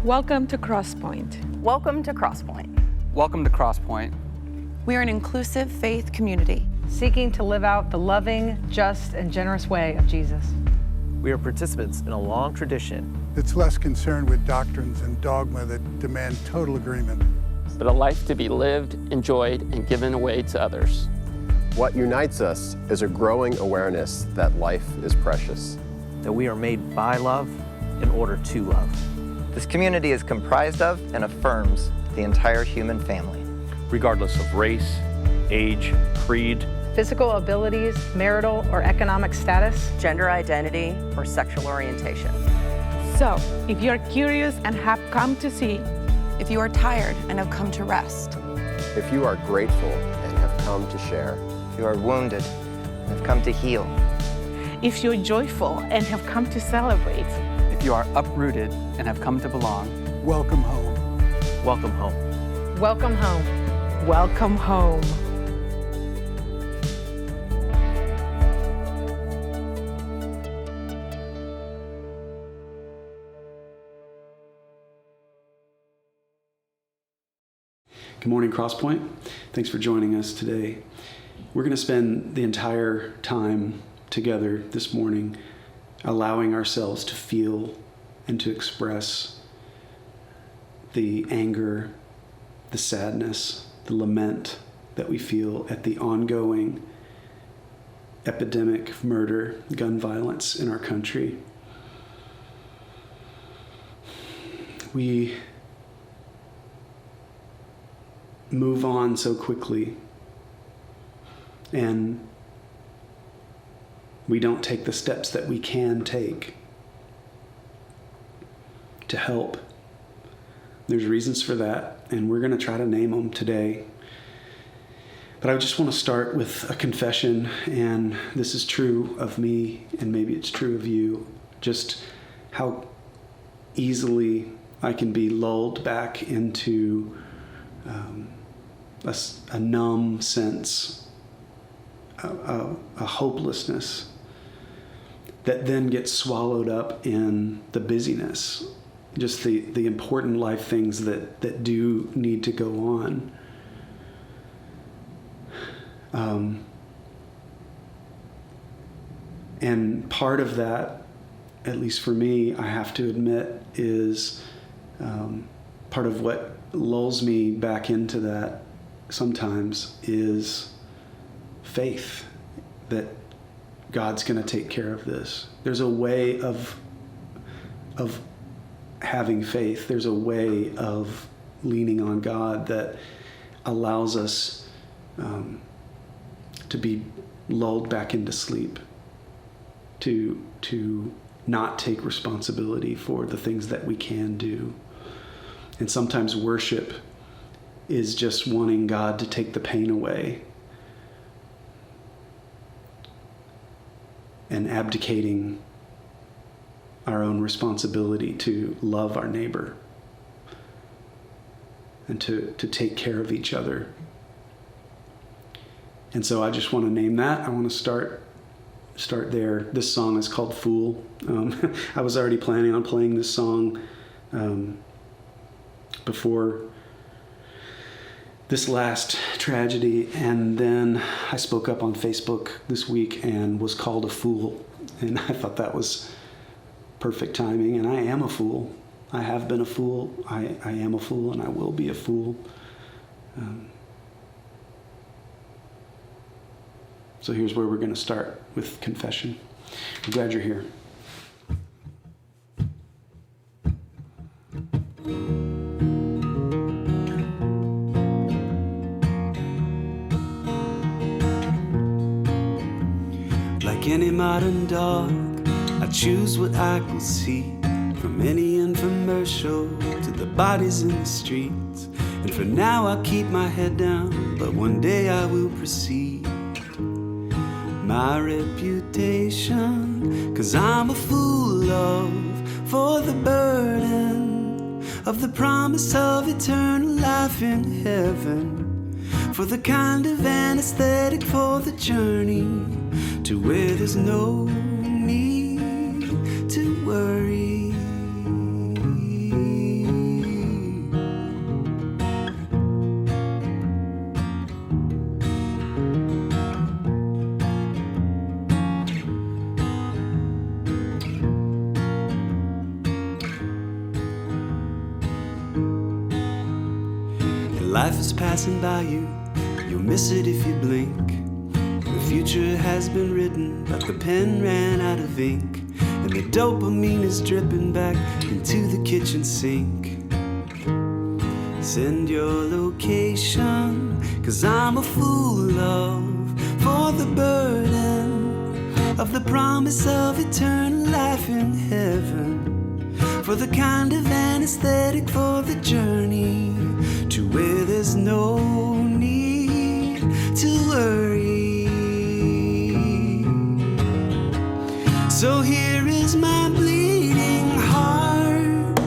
Welcome to Crosspointe. Welcome to Crosspointe. Welcome to Crosspointe. We are an inclusive faith community seeking to live out the loving, just, and generous way of Jesus. We are participants in a long tradition that's less concerned with doctrines and dogma that demand total agreement, but a life to be lived, enjoyed, and given away to others. What unites us is a growing awareness that life is precious. That we are made by love in order to love. This community is comprised of and affirms the entire human family. Regardless of race, age, creed, physical abilities, marital or economic status, gender identity, or sexual orientation. So, if you're curious and have come to see, if you are tired and have come to rest, if you are grateful and have come to share, if you are wounded and have come to heal, if you're joyful and have come to celebrate, if you are uprooted and have come to belong, welcome home. Welcome home. Welcome home. Welcome home. Good morning, Crosspointe. Thanks for joining us today. We're going to spend the entire time together this morning allowing ourselves to feel and to express the anger, the sadness, the lament that we feel at the ongoing epidemic of murder, gun violence in our country. We move on so quickly, and we don't take the steps that we can take to help. There's reasons for that, and we're going to try to name them today. But I just want to start with a confession, and this is true of me, and maybe it's true of you, just how easily I can be lulled back into a numb sense, a hopelessness that then gets swallowed up in the busyness, just the important life things that do need to go on. And part of that, at least for me, I have to admit, is part of what lulls me back into that sometimes is faith that God's going to take care of this. There's a way of having faith. There's a way of leaning on God that allows us to be lulled back into sleep, to not take responsibility for the things that we can do. And sometimes worship is just wanting God to take the pain away and abdicating our own responsibility to love our neighbor and to take care of each other. And so I just want to name that. I want to start there. This song is called Fool. I was already planning on playing this song before this last tragedy, and then I spoke up on Facebook this week and was called a fool, and I thought that was perfect timing. And I am a fool. I have been a fool. I am a fool, and I will be a fool. So here's where we're going to start with confession. I'm glad you're here. Like any modern dog, I choose what I can see, from any infomercial to the bodies in the streets. And for now I'll keep my head down, but one day I will proceed. My reputation, 'cause I'm a full of for the burden of the promise of eternal life in heaven, for the kind of anesthetic for the journey to where there's no need to worry. Life is passing by you, you'll miss it if you blink. The future has been written, but the pen ran out of ink, and the dopamine is dripping back into the kitchen sink. Send your location, 'cause I'm a fool, love, for the burden of the promise of eternal life in heaven, for the kind of anesthetic for the journey to where there's no need to worry. So here is my bleeding heart.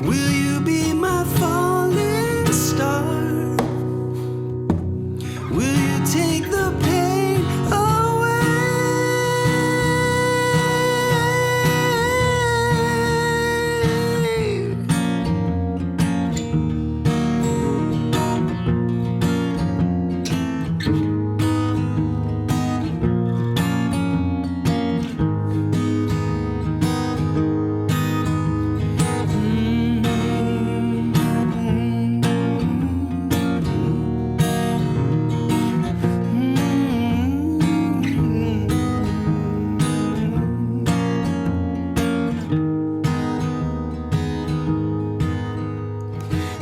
Will you be my falling star? Will you take the pain away?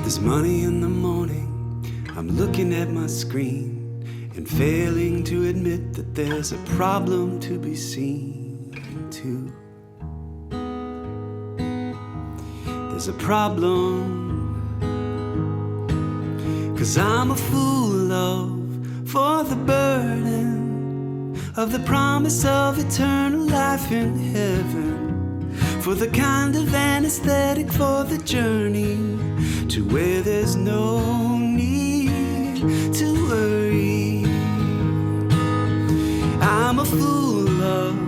There's money in the morning, I'm looking at my screen and failing to admit that there's a problem to be seen too. There's a problem, 'cause I'm a fool, love, for the burden of the promise of eternal life in heaven, for the kind of anesthetic for the journey to where there's no need to worry. I'm a fool, love,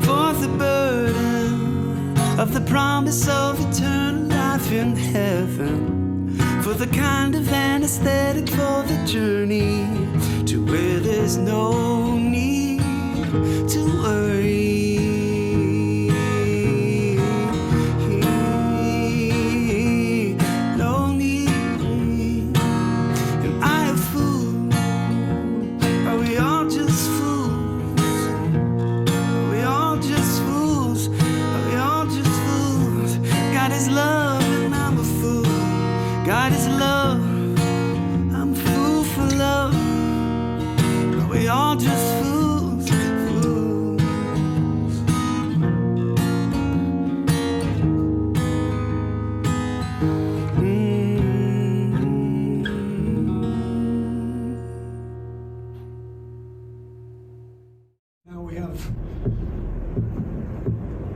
for the burden of the promise of eternal life in heaven, for the kind of anesthetic for the journey to where there's no need to worry. God is love, I'm a fool for love. Are we all just fools, fools? Now we have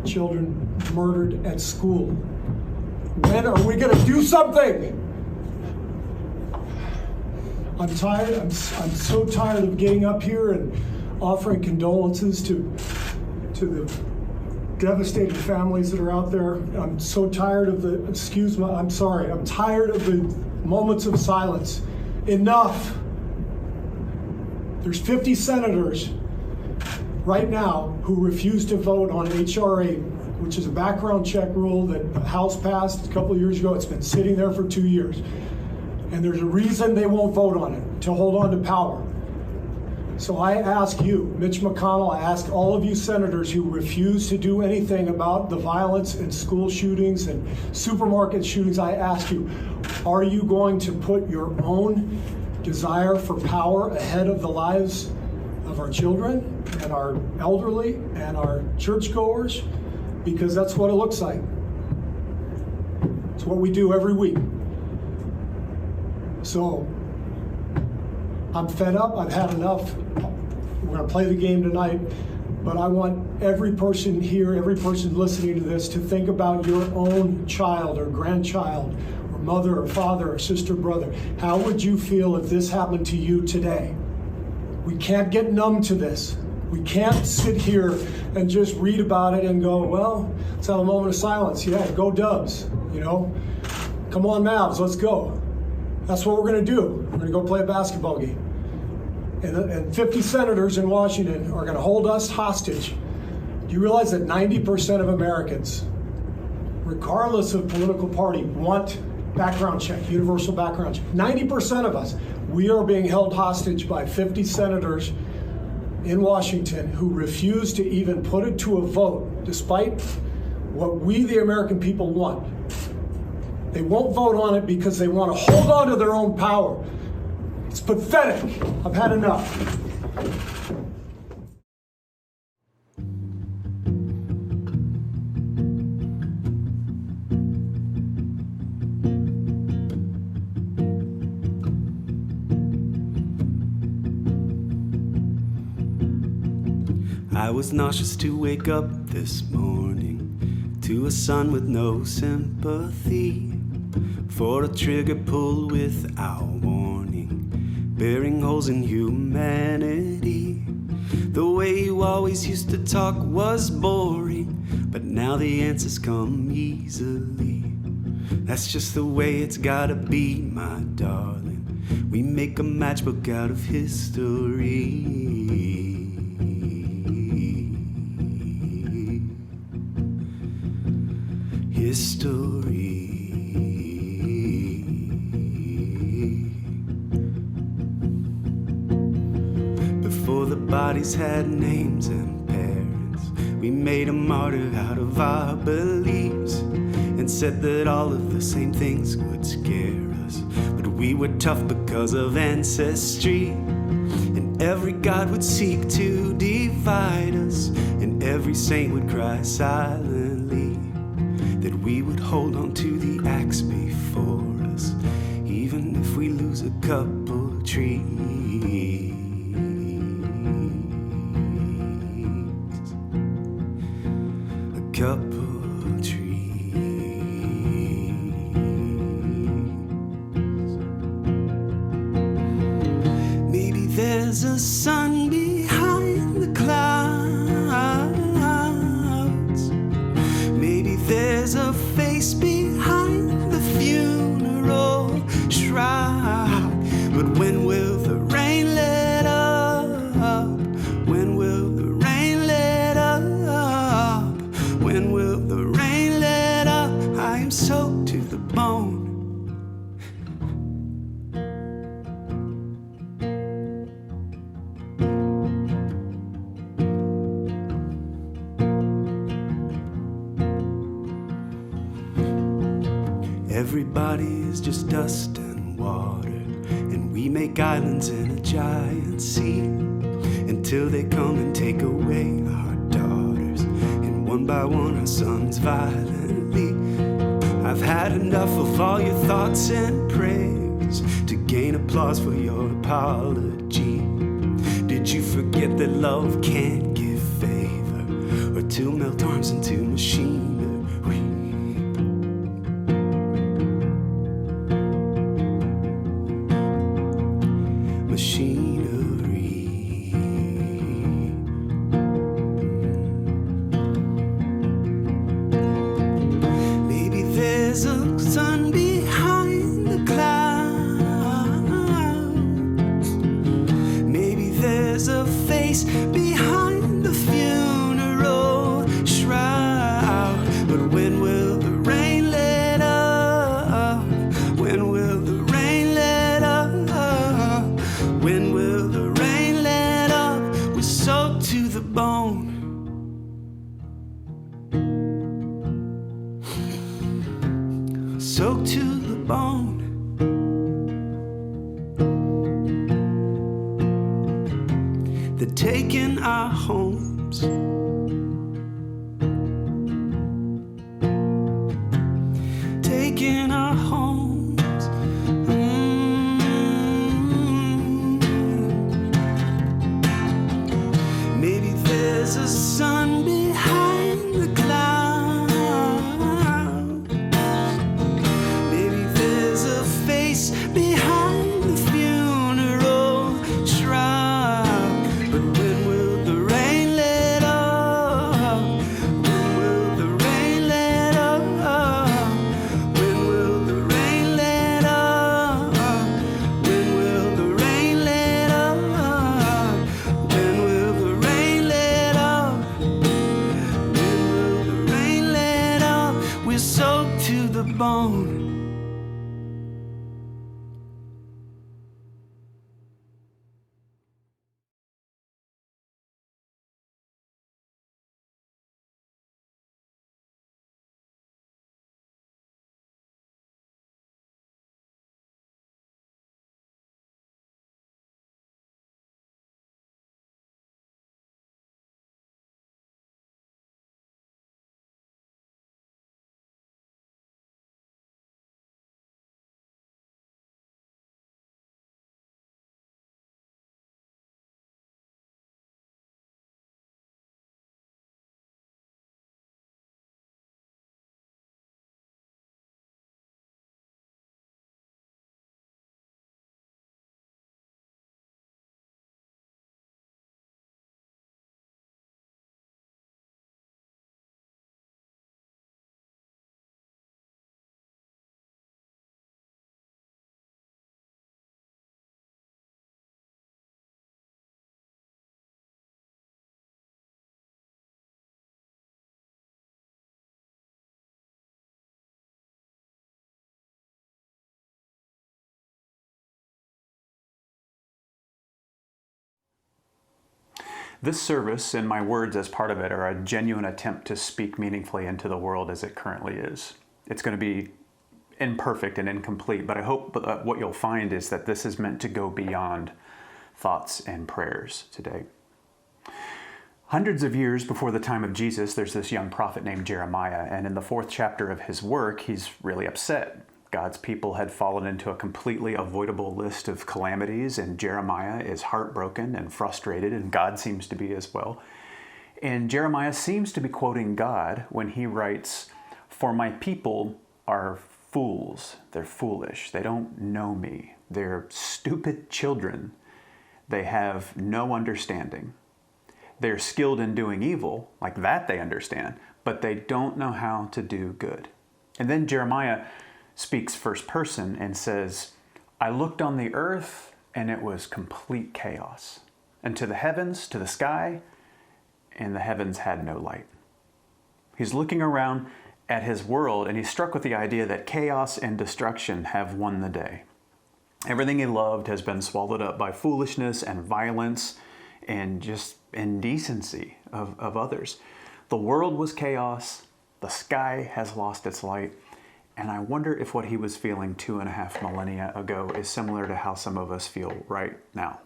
children murdered at school. When are we going to do something? I'm tired. I'm so tired of getting up here and offering condolences to the devastated families that are out there. I'm so tired of the, I'm tired of the moments of silence. Enough. There's 50 senators right now who refuse to vote on H.R. 8, which is a background check rule that the House passed a couple of years ago. It's been sitting there for 2 years. And there's a reason they won't vote on it, to hold on to power. So I ask you, Mitch McConnell, I ask all of you senators who refuse to do anything about the violence and school shootings and supermarket shootings, I ask you, are you going to put your own desire for power ahead of the lives of our children and our elderly and our churchgoers? Because that's what it looks like. It's what we do every week. So I'm fed up. I've had enough. We're going to play the game tonight, but I want every person here, every person listening to this, to think about your own child or grandchild or mother or father or sister, brother. How would you feel if this happened to you today? We can't get numb to this. We can't sit here and just read about it and go, well, let's have a moment of silence. Yeah, go Dubs, you know. Come on, Mavs, let's go. That's what we're going to do. We're going to go play a basketball game. And 50 senators in Washington are going to hold us hostage. Do you realize that 90% of Americans, regardless of political party, want background check, universal background check. 90% of us, we are being held hostage by 50 senators in Washington who refuse to even put it to a vote, despite what we, the American people, want. They won't vote on it because they want to hold on to their own power. It's pathetic. I've had enough. I was nauseous to wake up this morning to a sun with no sympathy for a trigger pull without warning, bearing holes in humanity. The way you always used to talk was boring, but now the answers come easily. That's just the way it's gotta be, my darling. We make a matchbook out of history. History. Before the bodies had names and parents, we made a martyr out of our beliefs and said that all of the same things would scare us. But we were tough because of ancestry, and every god would seek to divide us, and every saint would cry silently that we would hold on to the axe before us, even if we lose a couple trees. A couple trees. Maybe there's a sun behind the clouds. There's a face behind the funeral shroud. But when will the rain let up? When will the rain let up? When will the rain let up? I am soaked to the bone. Everybody is just dust and water, and we make islands in a giant sea until they come and take away our daughters, and one by one our sons violently. I've had enough of all your thoughts and prayers to gain applause for your apology. Did you forget that love can't give favor or to melt arms into machinery? Maybe there's a sun behind the clouds. Maybe there's a face behind the funeral shroud. But when will the rain let up? When will the rain let up? When will the rain let up? We're soaked to the bone. Soaked to the bone. They're taking our homes. Taking our homes. Maybe there's a sun behind the clouds. Maybe there's a face behind the funeral shroud. But when will the rain let up? This service and my words as part of it are a genuine attempt to speak meaningfully into the world as it currently is. It's going to be imperfect and incomplete, but I hope what you'll find is that this is meant to go beyond thoughts and prayers today. Hundreds of years before the time of Jesus, there's this young prophet named Jeremiah, and in the 4th chapter of his work, he's really upset. God's people had fallen into a completely avoidable list of calamities, and Jeremiah is heartbroken and frustrated, and God seems to be as well. And Jeremiah seems to be quoting God when he writes, "For my people are fools, they're foolish, they don't know me, they're stupid children, they have no understanding. They're skilled in doing evil, like that they understand, but they don't know how to do good." And then Jeremiah speaks first person and says, "I looked on the earth and it was complete chaos, and to the heavens, to the sky, and the heavens had no light." He's looking around at his world and he's struck with the idea that chaos and destruction have won the day. Everything he loved has been swallowed up by foolishness and violence and just indecency of others. The world was chaos, the sky has lost its light, and I wonder if what he was feeling 2.5 millennia ago is similar to how some of us feel right now.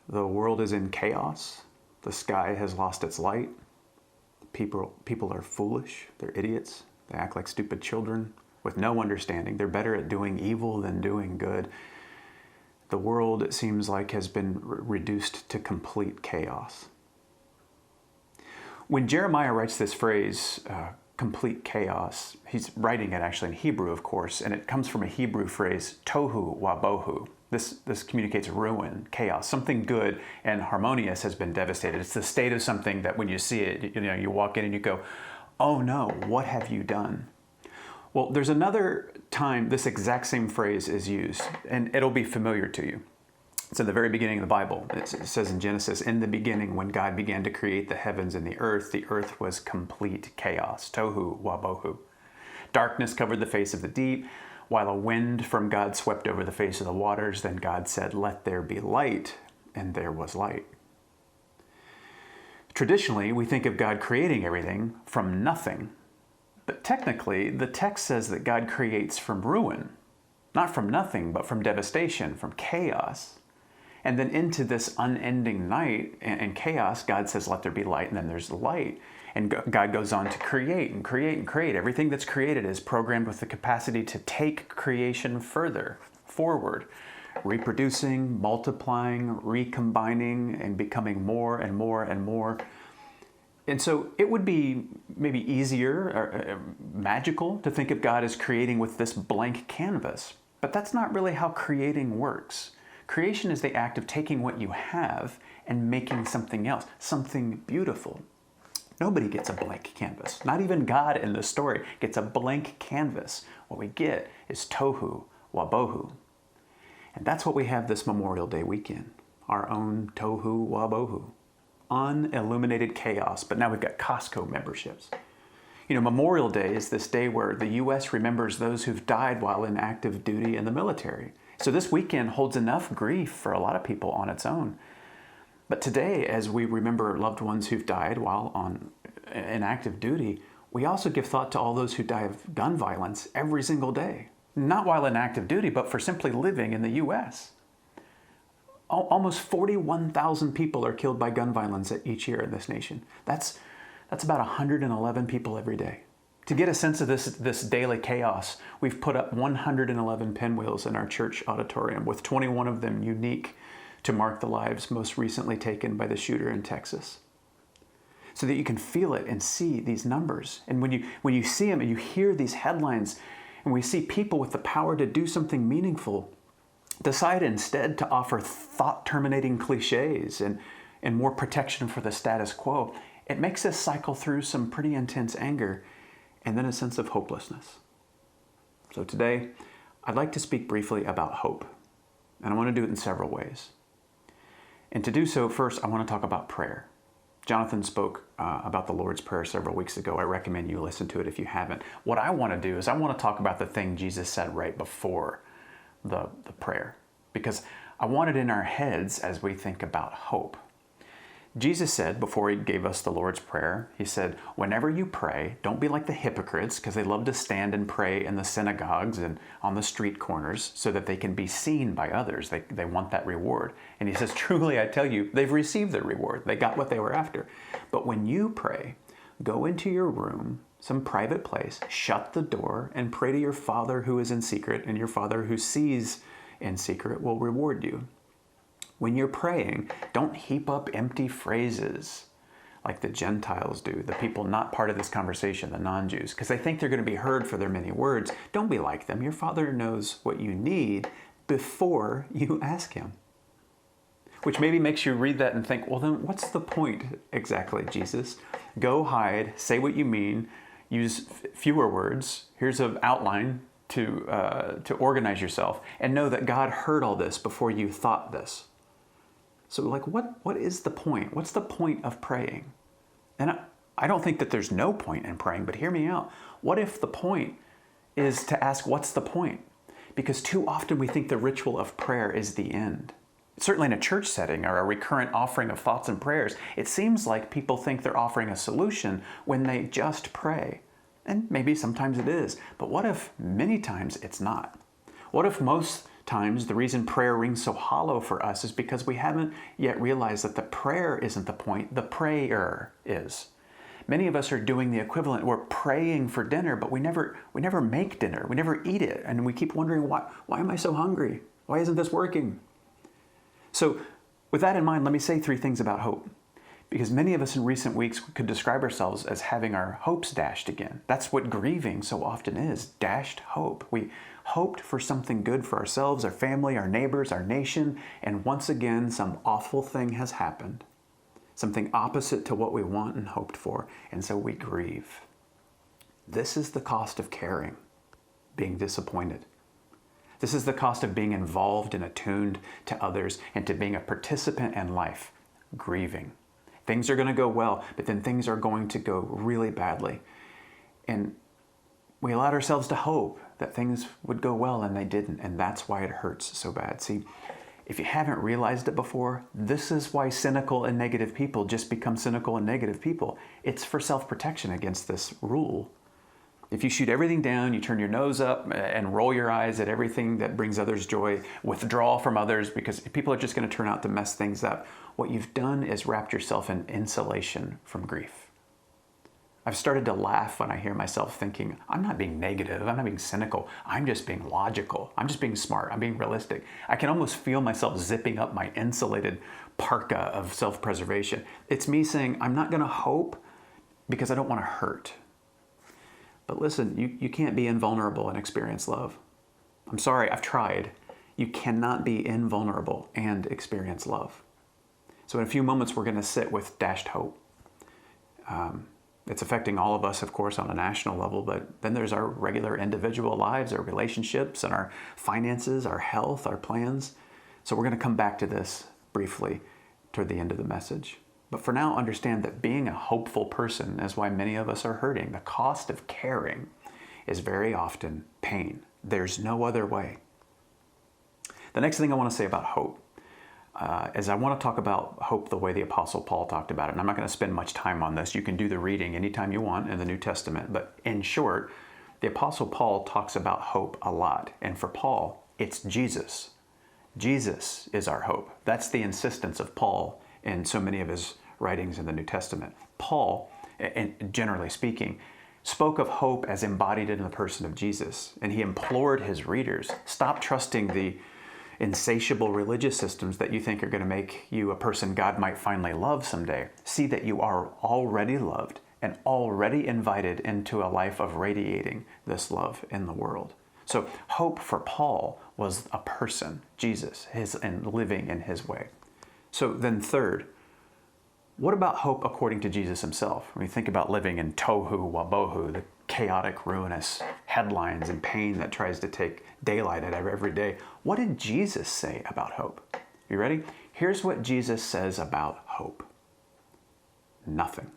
The world is in chaos, the sky has lost its light, people are foolish, they're idiots, they act like stupid children with no understanding, they're better at doing evil than doing good. The world, it seems like, has been reduced to complete chaos. When Jeremiah writes this phrase, complete chaos, he's writing it actually in Hebrew, of course, and it comes from a Hebrew phrase, tohu wabohu. This communicates ruin, chaos. Something good and harmonious has been devastated. It's the state of something that when you see it, you walk in and you go, "Oh no, what have you done?" Well, there's another time this exact same phrase is used, and it'll be familiar to you. It's in the very beginning of the Bible. It says in Genesis, "In the beginning, when God began to create the heavens and the earth was complete chaos, tohu wabohu. Darkness covered the face of the deep, while a wind from God swept over the face of the waters. Then God said, 'Let there be light,' and there was light." Traditionally, we think of God creating everything from nothing. But technically, the text says that God creates from ruin, not from nothing, but from devastation, from chaos. And then into this unending night and chaos, God says, "Let there be light," and then there's light. And God goes on to create and create and create. Everything that's created is programmed with the capacity to take creation further, forward, reproducing, multiplying, recombining, and becoming more and more and more. And so it would be maybe easier or magical to think of God as creating with this blank canvas. But that's not really how creating works. Creation is the act of taking what you have and making something else, something beautiful. Nobody gets a blank canvas. Not even God in the story gets a blank canvas. What we get is tohu wabohu. And that's what we have this Memorial Day weekend, our own tohu wabohu. Unilluminated chaos, but now we've got Costco memberships. Memorial Day is this day where the U.S. remembers those who've died while in active duty in the military. So this weekend holds enough grief for a lot of people on its own. But today, as we remember loved ones who've died while in active duty, we also give thought to all those who die of gun violence every single day. Not while in active duty, but for simply living in the U.S. Almost 41,000 people are killed by gun violence each year in this nation. That's about 111 people every day. To get a sense of this daily chaos, we've put up 111 pinwheels in our church auditorium, with 21 of them unique to mark the lives most recently taken by the shooter in Texas. So that you can feel it and see these numbers. And when you see them and you hear these headlines, and we see people with the power to do something meaningful decide instead to offer thought-terminating cliches and more protection for the status quo, it makes us cycle through some pretty intense anger and then a sense of hopelessness. So today, I'd like to speak briefly about hope. And I want to do it in several ways. And to do so, first, I want to talk about prayer. Jonathan spoke about the Lord's Prayer several weeks ago. I recommend you listen to it if you haven't. What I want to do is I want to talk about the thing Jesus said right before the prayer, because I want it in our heads as we think about hope. Jesus said, before he gave us the Lord's Prayer, he said, whenever you pray, don't be like the hypocrites, because they love to stand and pray in the synagogues and on the street corners so that they can be seen by others. They want that reward. And he says, truly, I tell you, they've received their reward. They got what they were after. But when you pray, go into your room, some private place, shut the door, and pray to your Father who is in secret, and your Father who sees in secret will reward you. When you're praying, don't heap up empty phrases like the Gentiles do, the people not part of this conversation, the non-Jews, because they think they're going to be heard for their many words. Don't be like them. Your Father knows what you need before you ask Him. Which maybe makes you read that and think, well, then what's the point exactly, Jesus? Go hide, say what you mean, use fewer words. Here's an outline to organize yourself, and know that God heard all this before you thought this. So like, what is the point? What's the point of praying? And I don't think that there's no point in praying, but hear me out. What if the point is to ask, what's the point? Because too often we think the ritual of prayer is the end. Certainly in a church setting or a recurrent offering of thoughts and prayers, it seems like people think they're offering a solution when they just pray. And maybe sometimes it is, but what if many times it's not? What if most times the reason prayer rings so hollow for us is because we haven't yet realized that the prayer isn't the point, the prayer is. Many of us are doing the equivalent. We're praying for dinner, but we never make dinner. We never eat it. And we keep wondering, why am I so hungry? Why isn't this working? So with that in mind, let me say 3 things about hope. Because many of us in recent weeks could describe ourselves as having our hopes dashed again. That's what grieving so often is, dashed hope. We hoped for something good for ourselves, our family, our neighbors, our nation, and once again, some awful thing has happened. Something opposite to what we want and hoped for, and so we grieve. This is the cost of caring, being disappointed. This is the cost of being involved and attuned to others and to being a participant in life, grieving. Things are going to go well, but then things are going to go really badly. And we allowed ourselves to hope that things would go well, and they didn't, and that's why it hurts so bad. See, if you haven't realized it before, this is why cynical and negative people just become cynical and negative people. It's for self-protection against this rule. If you shoot everything down, you turn your nose up and roll your eyes at everything that brings others joy, withdraw from others because people are just going to turn out to mess things up, what you've done is wrapped yourself in insulation from grief. I've started to laugh when I hear myself thinking, I'm not being negative, I'm not being cynical, I'm just being logical, I'm just being smart, I'm being realistic. I can almost feel myself zipping up my insulated parka of self-preservation. It's me saying, I'm not going to hope because I don't want to hurt. But listen, you can't be invulnerable and experience love. I'm sorry, I've tried. You cannot be invulnerable and experience love. So in a few moments, we're going to sit with dashed hope. It's affecting all of us, of course, on a national level, but then there's our regular individual lives, our relationships, and our finances, our health, our plans. So we're going to come back to this briefly toward the end of the message. But for now, understand that being a hopeful person is why many of us are hurting. The cost of caring is very often pain. There's no other way. The next thing I want to say about hope is I want to talk about hope the way the Apostle Paul talked about it. And I'm not going to spend much time on this. You can do the reading anytime you want in the New Testament. But in short, the Apostle Paul talks about hope a lot. And for Paul, it's Jesus. Jesus is our hope. That's the insistence of Paul in so many of his writings in the New Testament. Paul, and generally speaking, spoke of hope as embodied in the person of Jesus. And he implored his readers, stop trusting the insatiable religious systems that you think are going to make you a person God might finally love someday. See that you are already loved and already invited into a life of radiating this love in the world. So hope for Paul was a person, Jesus, and living in his way. So then third, what about hope according to Jesus himself? When we think about living in tohu wabohu, the chaotic, ruinous headlines and pain that tries to take daylight out of every day, what did Jesus say about hope? You ready? Here's what Jesus says about hope. Nothing.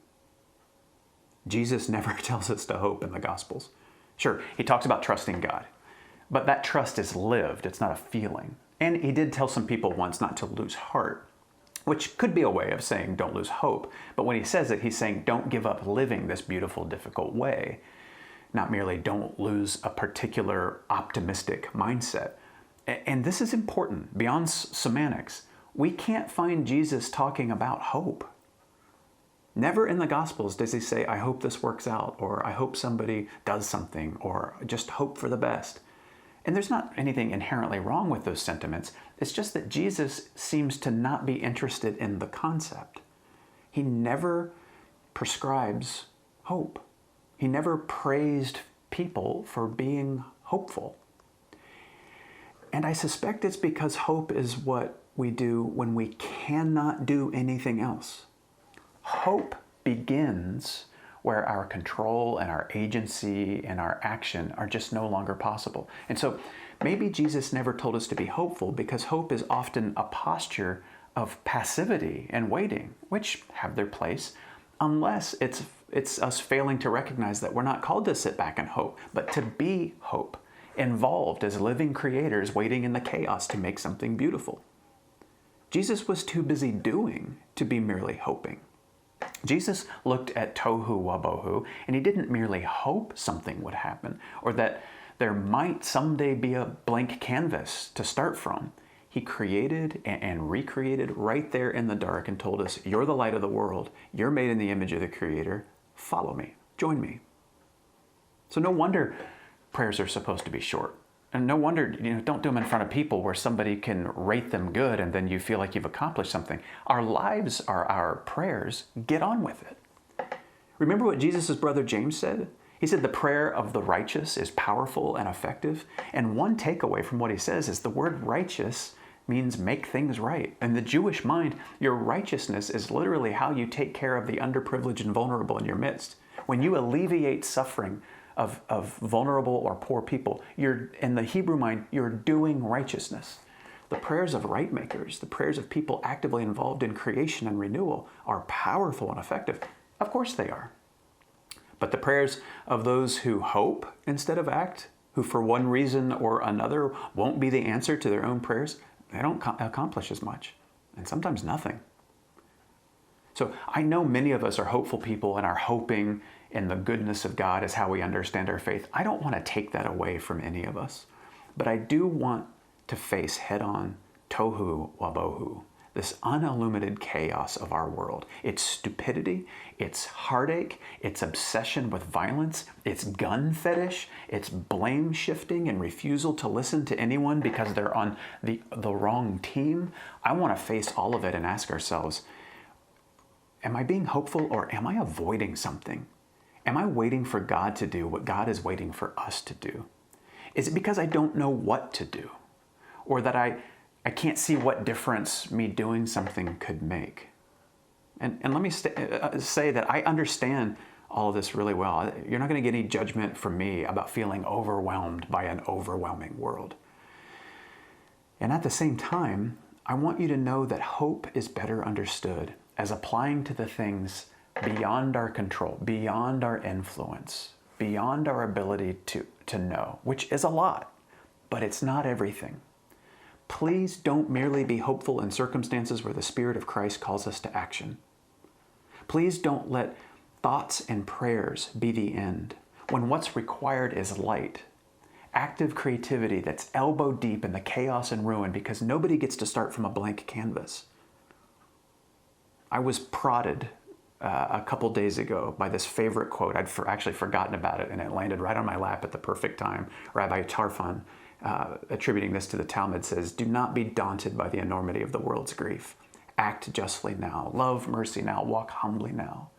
Jesus never tells us to hope in the Gospels. Sure, he talks about trusting God, but that trust is lived. It's not a feeling. And he did tell some people once not to lose heart. which could be a way of saying don't lose hope. But when he says it, he's saying don't give up living this beautiful, difficult way. Not merely don't lose a particular optimistic mindset. And this is important beyond semantics. We can't find Jesus talking about hope. Never in the Gospels does he say, I hope this works out, or I hope somebody does something, or just hope for the best. And there's not anything inherently wrong with those sentiments. It's just that Jesus seems to not be interested in the concept. He never prescribes hope. He never praised people for being hopeful. And I suspect it's because hope is what we do when we cannot do anything else. Hope begins where our control and our agency and our action are just no longer possible. And so maybe Jesus never told us to be hopeful because hope is often a posture of passivity and waiting, which have their place, unless it's us failing to recognize that we're not called to sit back and hope, but to be hope, involved as living creators waiting in the chaos to make something beautiful. Jesus was too busy doing to be merely hoping. Jesus looked at tohu wabohu, and he didn't merely hope something would happen or that there might someday be a blank canvas to start from. He created and recreated right there in the dark and told us, you're the light of the world. You're made in the image of the Creator. Follow me. Join me. So no wonder prayers are supposed to be short. And no wonder, don't do them in front of people where somebody can rate them good and then you feel like you've accomplished something. Our lives are our prayers. Get on with it. Remember what Jesus' brother James said? He said the prayer of the righteous is powerful and effective. And one takeaway from what he says is the word righteous means make things right. In the Jewish mind, your righteousness is literally how you take care of the underprivileged and vulnerable in your midst. When you alleviate suffering of vulnerable or poor people, in the Hebrew mind, you're doing righteousness. The prayers of right makers, the prayers of people actively involved in creation and renewal are powerful and effective. Of course they are. But the prayers of those who hope instead of act, who for one reason or another won't be the answer to their own prayers, they don't accomplish as much, and sometimes nothing. So I know many of us are hopeful people and are hoping in the goodness of God is how we understand our faith. I don't want to take that away from any of us, but I do want to face head-on tohu wabohu, this unilluminated chaos of our world. Its stupidity, its heartache, its obsession with violence, its gun fetish, its blame shifting and refusal to listen to anyone because they're on the wrong team. I want to face all of it and ask ourselves, am I being hopeful or am I avoiding something? Am I waiting for God to do what God is waiting for us to do? Is it because I don't know what to do? Or that I can't see what difference me doing something could make? And let me say that I understand all of this really well. You're not going to get any judgment from me about feeling overwhelmed by an overwhelming world. And at the same time, I want you to know that hope is better understood as applying to the things beyond our control, beyond our influence, beyond our ability to know, which is a lot, but it's not everything. Please don't merely be hopeful in circumstances where the Spirit of Christ calls us to action. Please don't let thoughts and prayers be the end, when what's required is light, active creativity that's elbow deep in the chaos and ruin, because nobody gets to start from a blank canvas. I was prodded a couple days ago by this favorite quote. I'd actually forgotten about it, and it landed right on my lap at the perfect time. Rabbi Tarfon, attributing this to the Talmud, says, "Do not be daunted by the enormity of the world's grief. Act justly now. Love mercy now. Walk humbly now.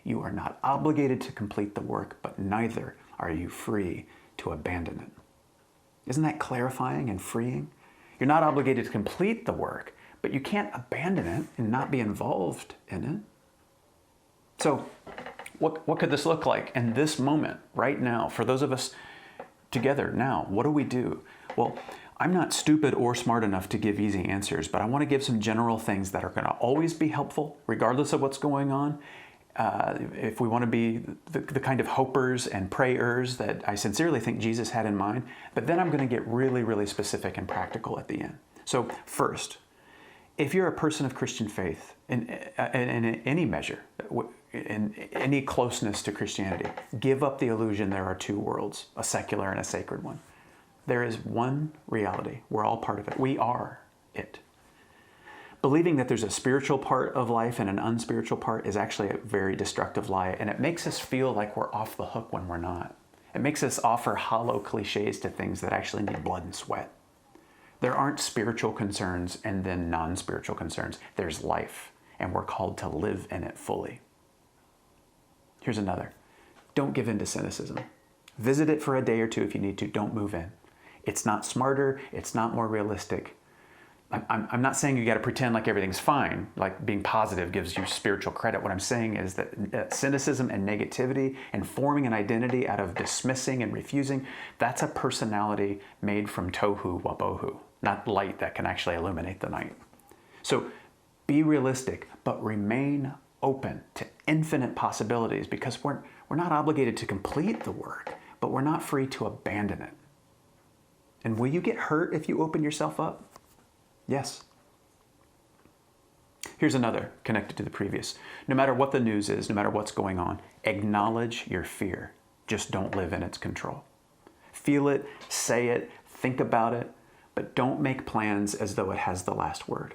You are not obligated to complete the work, but neither are you free to abandon it." Isn't that clarifying and freeing? You're not obligated to complete the work, but you can't abandon it and not be involved in it. So what could this look like in this moment, right now, for those of us together now? What do we do? Well, I'm not stupid or smart enough to give easy answers, but I want to give some general things that are going to always be helpful, regardless of what's going on. If we want to be the kind of hopers and prayers that I sincerely think Jesus had in mind, but then I'm going to get really, really specific and practical at the end. So first, if you're a person of Christian faith, in any measure, in any closeness to Christianity, give up the illusion there are two worlds, a secular and a sacred one. There is one reality. We're all part of it. We are it. Believing that there's a spiritual part of life and an unspiritual part is actually a very destructive lie, and it makes us feel like we're off the hook when we're not. It makes us offer hollow cliches to things that actually need blood and sweat. There aren't spiritual concerns and then non-spiritual concerns. There's life, and we're called to live in it fully. Here's another. Don't give in to cynicism. Visit it for a day or two if you need to. Don't move in. It's not smarter. It's not more realistic. I'm not saying you got to pretend like everything's fine, like being positive gives you spiritual credit. What I'm saying is that cynicism and negativity and forming an identity out of dismissing and refusing, that's a personality made from tohu wabohu, not light that can actually illuminate the night. So be realistic, but remain open to infinite possibilities, because we're not obligated to complete the work, but we're not free to abandon it. And will you get hurt if you open yourself up? Yes. Here's another connected to the previous. No matter what the news is, no matter what's going on, acknowledge your fear. Just don't live in its control. Feel it, say it, think about it, but don't make plans as though it has the last word.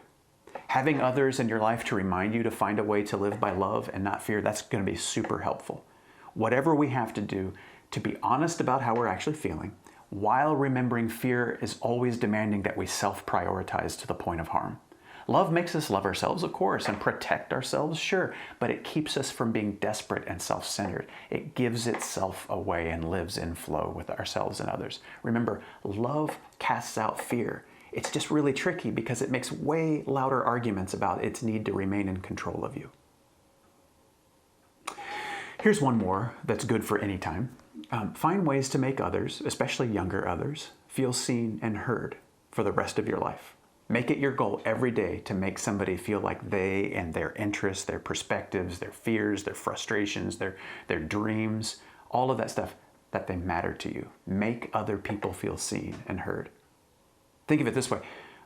Having others in your life to remind you to find a way to live by love and not fear, that's going to be super helpful. Whatever we have to do to be honest about how we're actually feeling, while remembering fear is always demanding that we self-prioritize to the point of harm. Love makes us love ourselves, of course, and protect ourselves, sure, but it keeps us from being desperate and self-centered. It gives itself away and lives in flow with ourselves and others. Remember, love casts out fear. It's just really tricky because it makes way louder arguments about its need to remain in control of you. Here's one more that's good for any time. Find ways to make others, especially younger others, feel seen and heard for the rest of your life. Make it your goal every day to make somebody feel like they and their interests, their perspectives, their fears, their frustrations, their dreams, all of that stuff, that they matter to you. Make other people feel seen and heard. Think of it this way.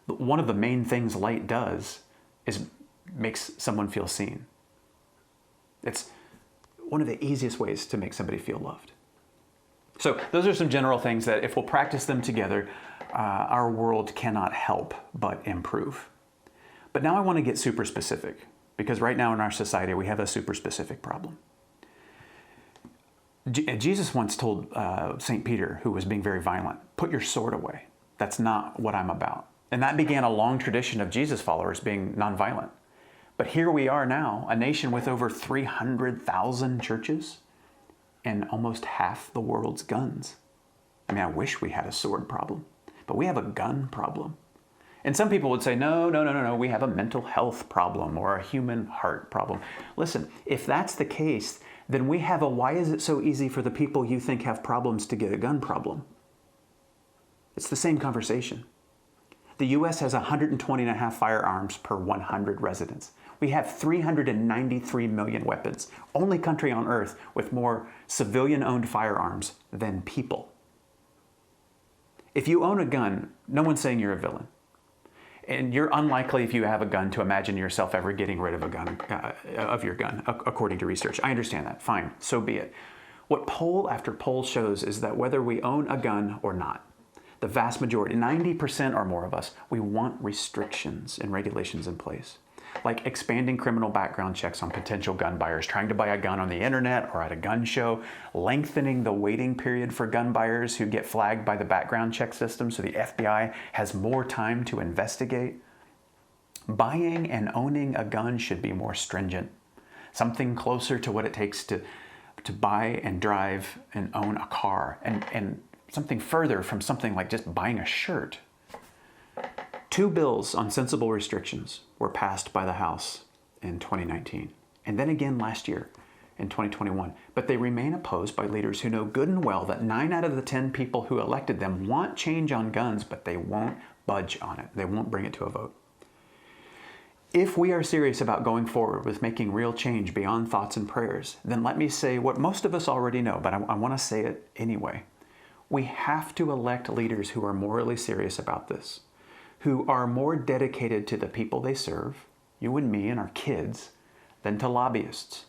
One of the main things light does is makes someone feel seen. It's one of the easiest ways to make somebody feel loved. So those are some general things that if we'll practice them together, our world cannot help but improve. But now I want to get super specific, because right now in our society we have a super specific problem. Jesus once told St. Peter, who was being very violent, put your sword away. That's not what I'm about. And that began a long tradition of Jesus followers being nonviolent. But here we are now, a nation with over 300,000 churches and almost half the world's guns. I mean, I wish we had a sword problem, but we have a gun problem. And some people would say, no, we have a mental health problem or a human heart problem. Listen, if that's the case, then we have a why is it so easy for the people you think have problems to get a gun problem? It's the same conversation. The US has 120.5 firearms per 100 residents. We have 393 million weapons. Only country on earth with more civilian-owned firearms than people. If you own a gun, no one's saying you're a villain. And you're unlikely, if you have a gun, to imagine yourself ever getting rid of a gun, of your gun, according to research. I understand that. Fine, so be it. What poll after poll shows is that whether we own a gun or not, the vast majority, 90% or more of us, we want restrictions and regulations in place. Like expanding criminal background checks on potential gun buyers trying to buy a gun on the internet or at a gun show, lengthening the waiting period for gun buyers who get flagged by the background check system so the FBI has more time to investigate. Buying and owning a gun should be more stringent, something closer to what it takes to buy and drive and own a car, and something further from something like just buying a shirt. 2 bills on sensible restrictions were passed by the House in 2019, and then again last year in 2021. But they remain opposed by leaders who know good and well that 9 out of the 10 people who elected them want change on guns, but they won't budge on it. They won't bring it to a vote. If we are serious about going forward with making real change beyond thoughts and prayers, then let me say what most of us already know, but I want to say it anyway. We have to elect leaders who are morally serious about this. who are more dedicated to the people they serve, you and me and our kids, than to lobbyists.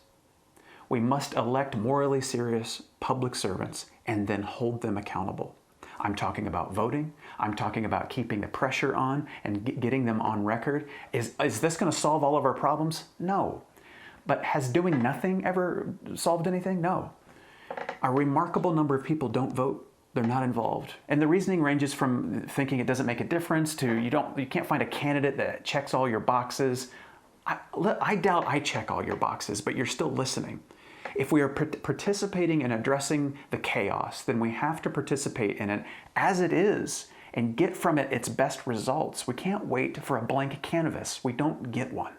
We must elect morally serious public servants and then hold them accountable. I'm talking about voting. I'm talking about keeping the pressure on and getting them on record. Is this going to solve all of our problems? No. But has doing nothing ever solved anything? No. A remarkable number of people don't vote. They're not involved. And the reasoning ranges from thinking it doesn't make a difference to you can't find a candidate that checks all your boxes. I doubt I check all your boxes, but you're still listening. If we are participating in addressing the chaos, then we have to participate in it as it is and get from it its best results. We can't wait for a blank canvas. We don't get one.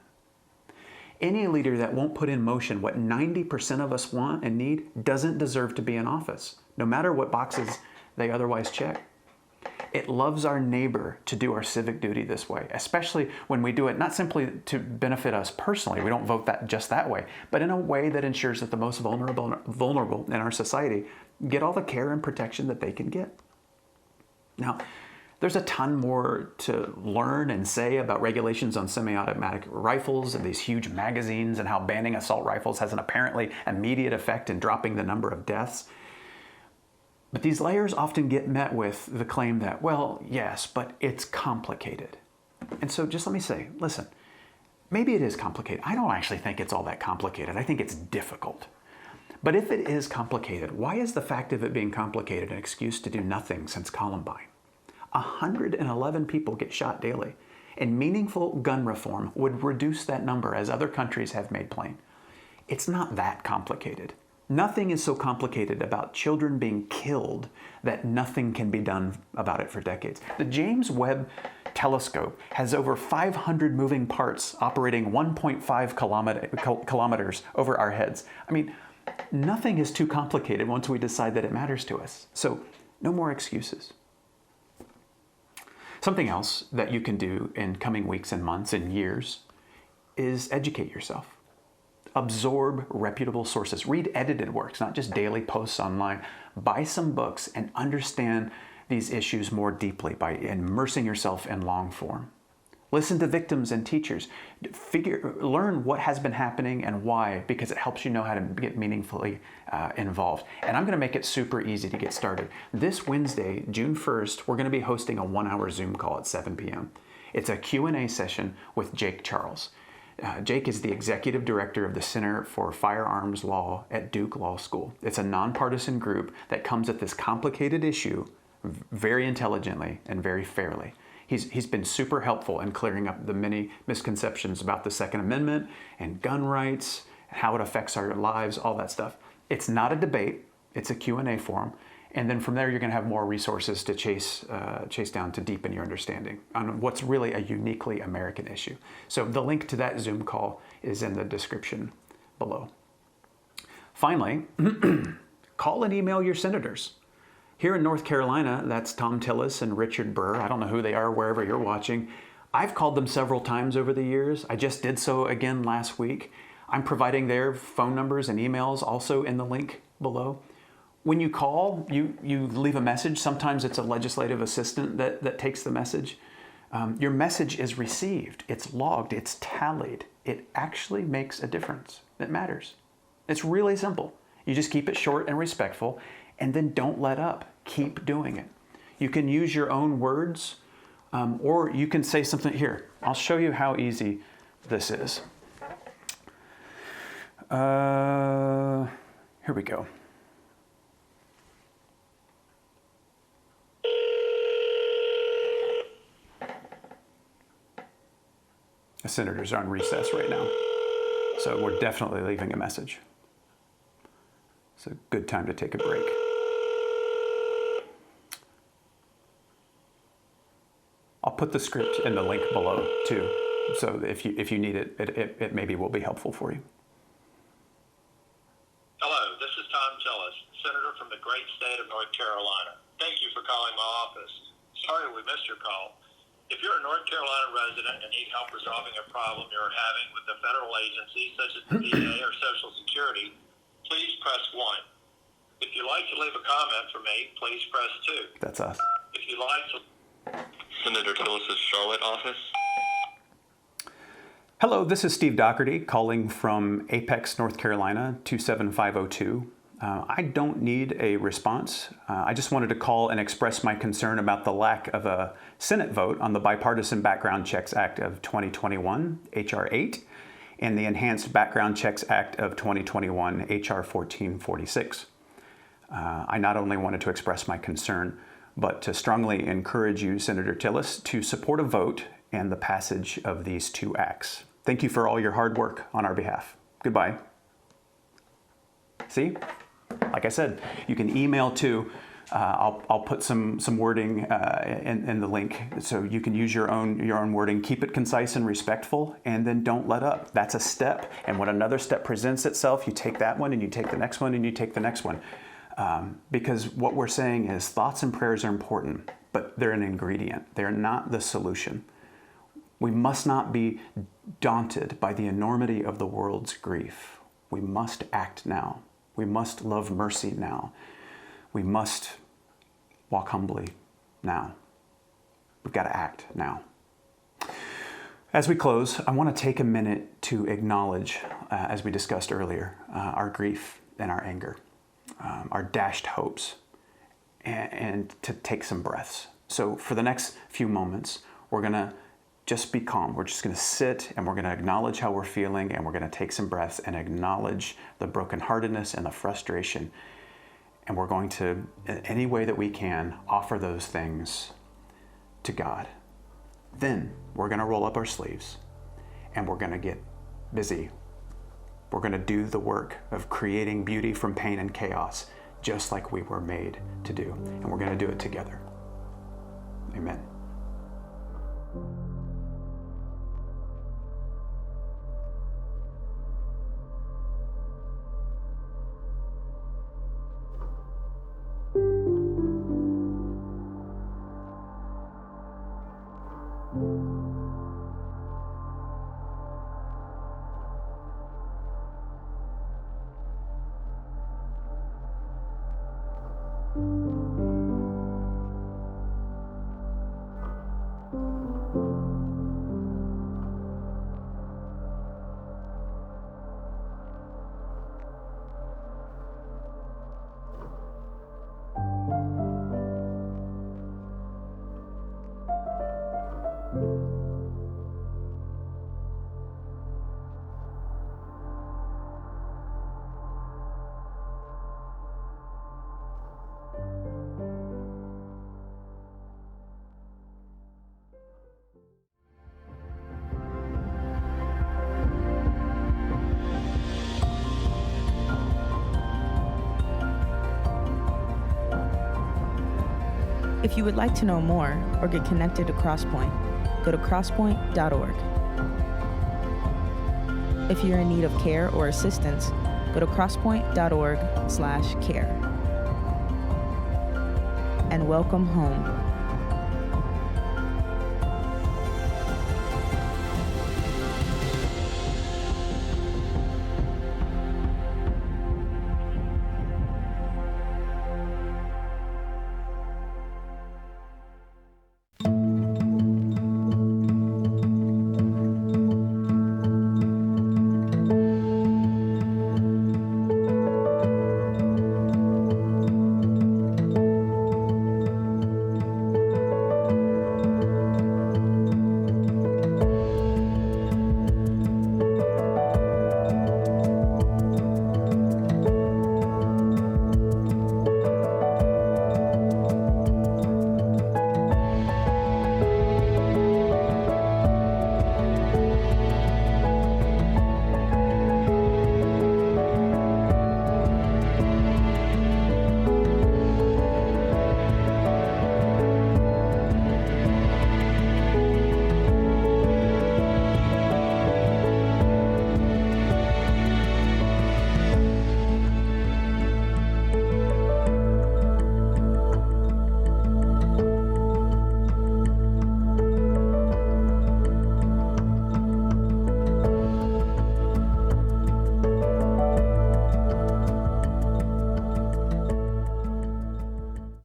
Any leader that won't put in motion what 90% of us want and need doesn't deserve to be in office, no matter what boxes they otherwise check. It loves our neighbor to do our civic duty this way, especially when we do it not simply to benefit us personally. We don't vote just that way, but in a way that ensures that the most vulnerable in our society get all the care and protection that they can get. Now, there's a ton more to learn and say about regulations on semi-automatic rifles and these huge magazines and how banning assault rifles has an apparently immediate effect in dropping the number of deaths. But these layers often get met with the claim that, well, yes, but it's complicated. And so just let me say, listen, maybe it is complicated. I don't actually think it's all that complicated. I think it's difficult. But if it is complicated, why is the fact of it being complicated an excuse to do nothing since Columbine? 111 people get shot daily, and meaningful gun reform would reduce that number, as other countries have made plain. It's not that complicated. Nothing is so complicated about children being killed that nothing can be done about it for decades. The James Webb Telescope has over 500 moving parts operating 1.5 kilometers over our heads. I mean, nothing is too complicated once we decide that it matters to us. So, no more excuses. Something else that you can do in coming weeks and months and years is educate yourself. Absorb reputable sources. Read edited works, not just daily posts online. Buy some books and understand these issues more deeply by immersing yourself in long form. Listen to victims and teachers. Learn what has been happening and why, because it helps you know how to get meaningfully involved. And I'm going to make it super easy to get started. This Wednesday, June 1st, we're going to be hosting a 1-hour Zoom call at 7 p.m. It's a Q&A session with Jake Charles. Jake is the executive director of the Center for Firearms Law at Duke Law School. It's a nonpartisan group that comes at this complicated issue very intelligently and very fairly. He's been super helpful in clearing up the many misconceptions about the Second Amendment and gun rights, how it affects our lives, all that stuff. It's not a debate, it's a Q&A forum. And then from there, you're going to have more resources to chase down to deepen your understanding on what's really a uniquely American issue. So the link to that Zoom call is in the description below. Finally, call and email your senators. Here in North Carolina, that's Tom Tillis and Richard Burr. I don't know who they are wherever you're watching. I've called them several times over the years. I just did so again last week. I'm providing their phone numbers and emails also in the link below. When you call, you leave a message. Sometimes it's a legislative assistant that takes the message. Your message is received. It's logged. It's tallied. It actually makes a difference. It matters. It's really simple. You just keep it short and respectful, and then don't let up. Keep doing it. You can use your own words, or you can say something here. I'll show you how easy this is. Here we go. The senators are on recess right now, so we're definitely leaving a message. It's a good time to take a break. I'll put the script in the link below too, so if you need it, it maybe will be helpful for you. Hello, this is Tom Tillis, Senator from the great state of North Carolina. Thank you for calling my office. Sorry we missed your call. If you're a North Carolina resident and need help resolving a problem you're having with a federal agency such as the VA or Social Security, please press 1. If you'd like to leave a comment for me, please press 2. That's us. If you'd like to Senator Tillis' Charlotte office. Hello, this is Steve Doherty calling from Apex, North Carolina, 27502. I don't need a response. I just wanted to call and express my concern about the lack of a Senate vote on the Bipartisan Background Checks Act of 2021, H.R. 8, and the Enhanced Background Checks Act of 2021, H.R. 1446. I not only wanted to express my concern, but to strongly encourage you, Senator Tillis, to support a vote and the passage of these two acts. Thank you for all your hard work on our behalf. Goodbye. See? Like I said, you can email to, I'll put some wording in the link, so you can use your own wording. Keep it concise and respectful, and then don't let up. That's a step, and when another step presents itself, you take that one, and you take the next one, and you take the next one. Because what we're saying is thoughts and prayers are important, but they're an ingredient. They're not the solution. We must not be daunted by the enormity of the world's grief. We must act now. We must love mercy now. We must walk humbly now. We've got to act now. As we close, I want to take a minute to acknowledge, as we discussed earlier, our grief and our anger, our dashed hopes, and to take some breaths. So for the next few moments, we're going to just be calm. We're just going to sit and we're going to acknowledge how we're feeling, and we're going to take some breaths and acknowledge the brokenheartedness and the frustration. And we're going to, in any way that we can, offer those things to God. Then we're going to roll up our sleeves and we're going to get busy. We're going to do the work of creating beauty from pain and chaos, just like we were made to do. And we're going to do it together. Amen. If you would like to know more or get connected to Crosspoint, go to crosspoint.org. If you're in need of care or assistance, go to crosspoint.org/care. And welcome home.